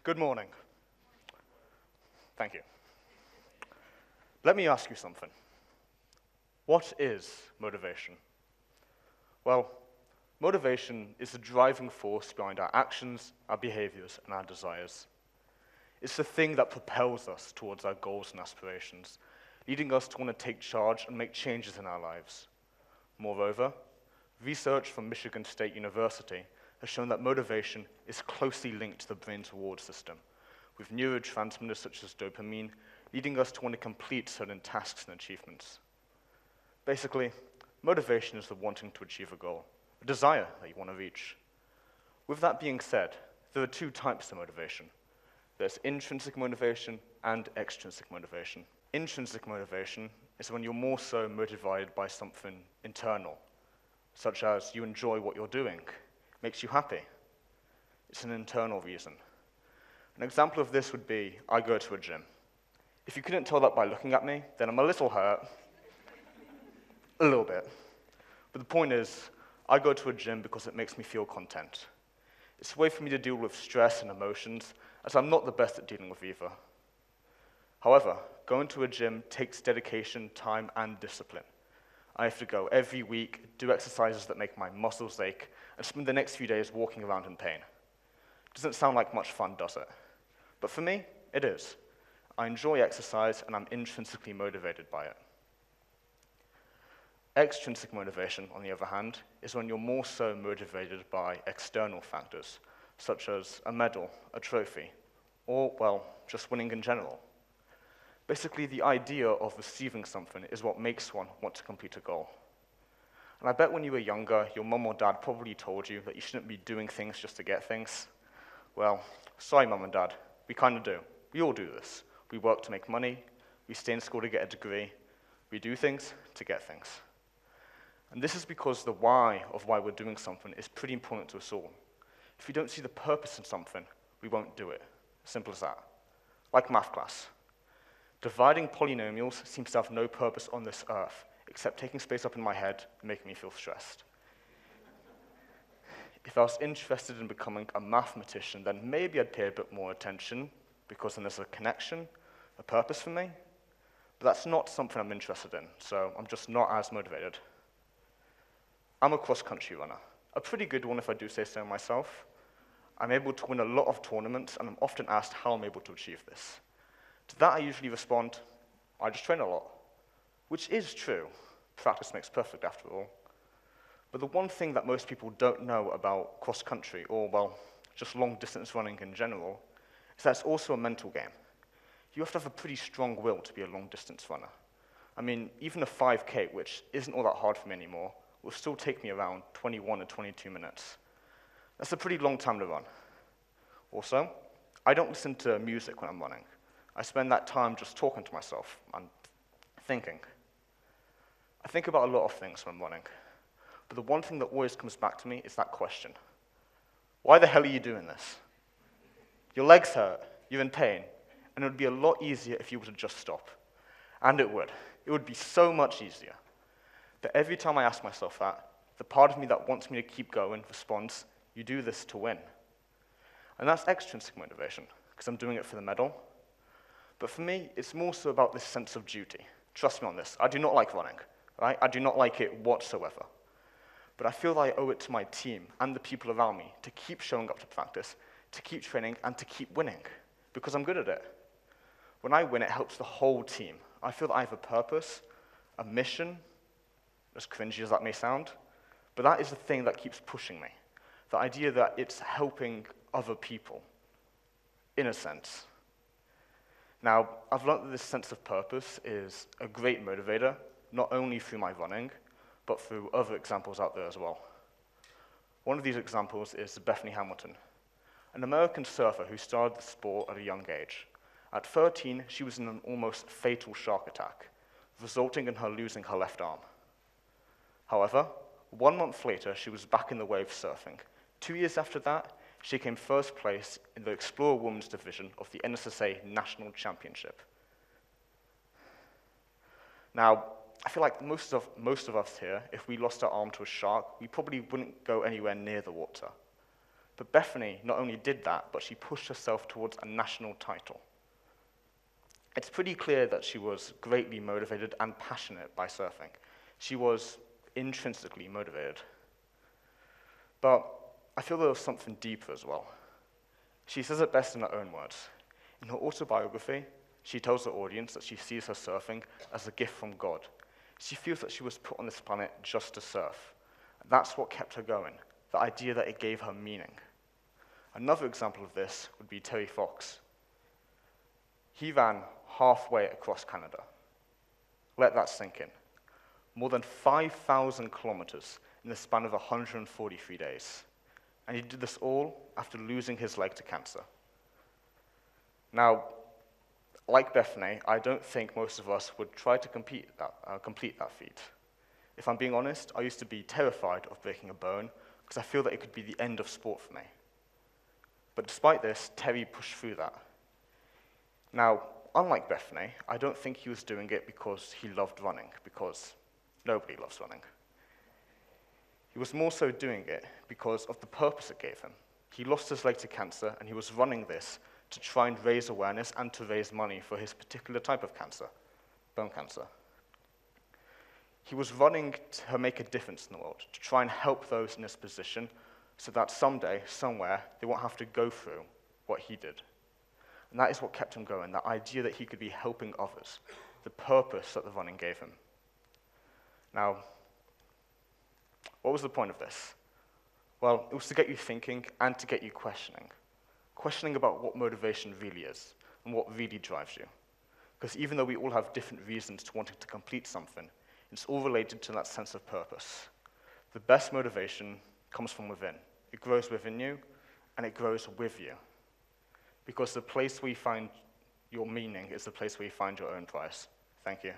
Good morning. Thank you. Let me ask you something. What is motivation? Well, motivation is the driving force behind our actions, our behaviors, and our desires. It's the thing that propels us towards our goals and aspirations, leading us to want to take charge and make changes in our lives. Moreover, research from Michigan State University has shown that motivation is closely linked to the brain's reward system, with neurotransmitters such as dopamine leading us to want to complete certain tasks and achievements. Basically, motivation is the wanting to achieve a goal, a desire that you want to reach. With that being said, there are two types of motivation. There's intrinsic motivation and extrinsic motivation. Intrinsic motivation is when you're more so motivated by something internal, such as you enjoy what you're doing, makes you happy. It's an internal reason. An example of this would be, I go to a gym. If you couldn't tell that by looking at me, then I'm a little hurt. A little bit. But the point is, I go to a gym because it makes me feel content. It's a way for me to deal with stress and emotions, as I'm not the best at dealing with either. However, going to a gym takes dedication, time, and discipline. I have to go every week, do exercises that make my muscles ache, and spend the next few days walking around in pain. Doesn't sound like much fun, does it? But for me, it is. I enjoy exercise, and I'm intrinsically motivated by it. Extrinsic motivation, on the other hand, is when you're more so motivated by external factors, such as a medal, a trophy, or, well, just winning in general. Basically, the idea of receiving something is what makes one want to complete a goal. And I bet when you were younger, your mum or dad probably told you that you shouldn't be doing things just to get things. Well, sorry, mum and dad, we kind of do. We all do this. We work to make money, we stay in school to get a degree, we do things to get things. And this is because the why of why we're doing something is pretty important to us all. If we don't see the purpose in something, we won't do it. Simple as that. Like math class. Dividing polynomials seems to have no purpose on this earth, except taking space up in my head and making me feel stressed. If I was interested in becoming a mathematician, then maybe I'd pay a bit more attention, because then there's a connection, a purpose for me. But that's not something I'm interested in, so I'm just not as motivated. I'm a cross-country runner, a pretty good one if I do say so myself. I'm able to win a lot of tournaments, and I'm often asked how I'm able to achieve this. To that I usually respond, I just train a lot, which is true. Practice makes perfect after all. But the one thing that most people don't know about cross-country, or, well, just long-distance running in general, is that it's also a mental game. You have to have a pretty strong will to be a long-distance runner. I mean, even a 5K, which isn't all that hard for me anymore, will still take me around 21 or 22 minutes. That's a pretty long time to run. Also, I don't listen to music when I'm running. I spend that time just talking to myself and thinking. I think about a lot of things when I'm running, but the one thing that always comes back to me is that question. Why the hell are you doing this? Your legs hurt, you're in pain, and it would be a lot easier if you were to just stop. And it would. It would be so much easier. But every time I ask myself that, the part of me that wants me to keep going responds, you do this to win. And that's extrinsic motivation, because I'm doing it for the medal. But for me, it's more so about this sense of duty. Trust me on this, I do not like running, right? I do not like it whatsoever. But I feel that I owe it to my team and the people around me to keep showing up to practice, to keep training, and to keep winning, because I'm good at it. When I win, it helps the whole team. I feel that I have a purpose, a mission, as cringy as that may sound, but that is the thing that keeps pushing me. The idea that it's helping other people, in a sense. Now, I've learned that this sense of purpose is a great motivator, not only through my running, but through other examples out there as well. One of these examples is Bethany Hamilton, an American surfer who started the sport at a young age. At 13, she was in an almost fatal shark attack, resulting in her losing her left arm. However, 1 month later, she was back in the waves surfing. 2 years after that, she came first place in the Explorer Women's Division of the NSSA National Championship. Now, I feel like most of us here, if we lost our arm to a shark, we probably wouldn't go anywhere near the water. But Bethany not only did that, but she pushed herself towards a national title. It's pretty clear that she was greatly motivated and passionate by surfing. She was intrinsically motivated. But I feel there was something deeper as well. She says it best in her own words. In her autobiography, she tells the audience that she sees her surfing as a gift from God. She feels that she was put on this planet just to surf. That's what kept her going, the idea that it gave her meaning. Another example of this would be Terry Fox. He ran halfway across Canada. Let that sink in. More than 5,000 kilometers in the span of 143 days. And he did this all after losing his leg to cancer. Now, like Bethany, I don't think most of us would try to complete that feat. If I'm being honest, I used to be terrified of breaking a bone because I feel that it could be the end of sport for me. But despite this, Terry pushed through that. Now, unlike Bethany, I don't think he was doing it because he loved running, because nobody loves running. He was more so doing it because of the purpose it gave him. He lost his leg to cancer, and he was running this to try and raise awareness and to raise money for his particular type of cancer, bone cancer. He was running to make a difference in the world, to try and help those in his position so that someday, somewhere, they won't have to go through what he did. And that is what kept him going, that idea that he could be helping others, the purpose that the running gave him. Now, what was the point of this? Well, it was to get you thinking and to get you questioning about what motivation really is and what really drives you. Because even though we all have different reasons to wanting to complete something, it's all related to that sense of purpose. The best motivation comes from within. It grows within you, and it grows with you. Because the place where you find your meaning is the place where you find your own prize. Thank you.